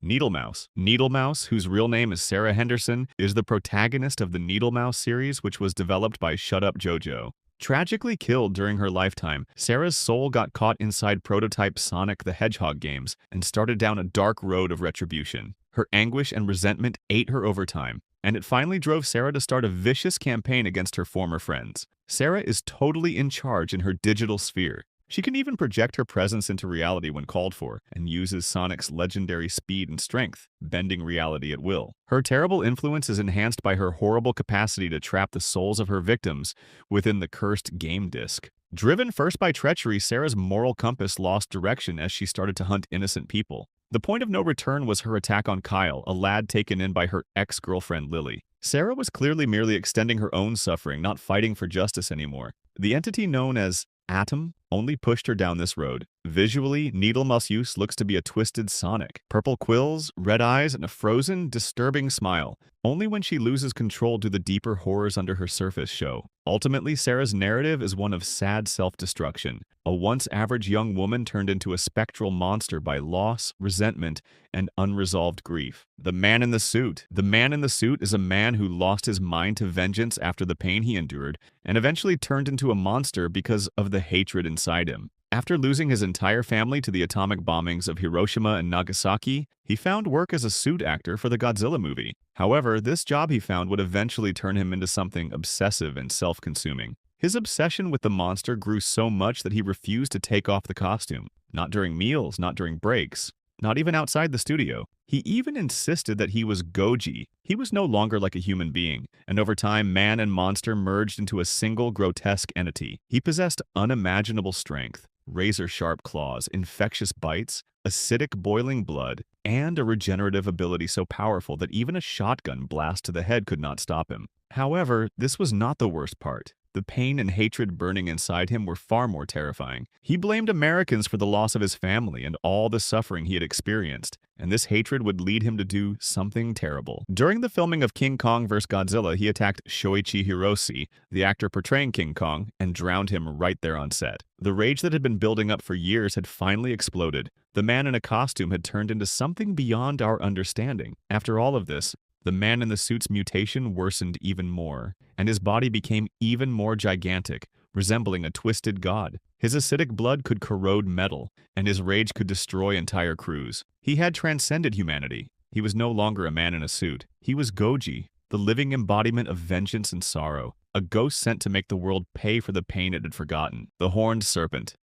Needlemouse. Needlemouse, whose real name is Sarah Henderson, is the protagonist of the Needlemouse series, which was developed by Shut Up JoJo. Tragically killed during her lifetime, Sarah's soul got caught inside prototype Sonic the Hedgehog games and started down a dark road of retribution. Her anguish and resentment ate her over time, and it finally drove Sarah to start a vicious campaign against her former friends. Sarah is totally in charge in her digital sphere. She can even project her presence into reality when called for, and uses Sonic's legendary speed and strength, bending reality at will. Her terrible influence is enhanced by her horrible capacity to trap the souls of her victims within the cursed game disc. Driven first by treachery, Sarah's moral compass lost direction as she started to hunt innocent people. The point of no return was her attack on Kyle, a lad taken in by her ex-girlfriend Lily. Sarah was clearly merely extending her own suffering, not fighting for justice anymore. The entity known as Atom only pushed her down this road. Visually, Needlemouse looks to be a twisted Sonic. Purple quills, red eyes, and a frozen, disturbing smile. Only when she loses control do the deeper horrors under her surface show. Ultimately, Sarah's narrative is one of sad self-destruction. A once average young woman turned into a spectral monster by loss, resentment, and unresolved grief. The Man in the Suit. The Man in the Suit is a man who lost his mind to vengeance after the pain he endured, and eventually turned into a monster because of the hatred inside him. After losing his entire family to the atomic bombings of Hiroshima and Nagasaki, he found work as a suit actor for the Godzilla movie. However, this job he found would eventually turn him into something obsessive and self-consuming. His obsession with the monster grew so much that he refused to take off the costume. Not during meals, not during breaks, not even outside the studio. He even insisted that he was Goji. He was no longer like a human being, and over time, man and monster merged into a single grotesque entity. He possessed unimaginable strength, razor-sharp claws, infectious bites, acidic boiling blood, and a regenerative ability so powerful that even a shotgun blast to the head could not stop him. However, this was not the worst part. The pain and hatred burning inside him were far more terrifying. He blamed Americans for the loss of his family and all the suffering he had experienced, and this hatred would lead him to do something terrible. During the filming of King Kong vs. Godzilla, he attacked Shoichi Hirose, the actor portraying King Kong, and drowned him right there on set. The rage that had been building up for years had finally exploded. The man in a costume had turned into something beyond our understanding. After all of this, the Man in the Suit's mutation worsened even more, and his body became even more gigantic, resembling a twisted god. His acidic blood could corrode metal, and his rage could destroy entire crews. He had transcended humanity. He was no longer a man in a suit. He was Goji, the living embodiment of vengeance and sorrow, a ghost sent to make the world pay for the pain it had forgotten. The Horned Serpent.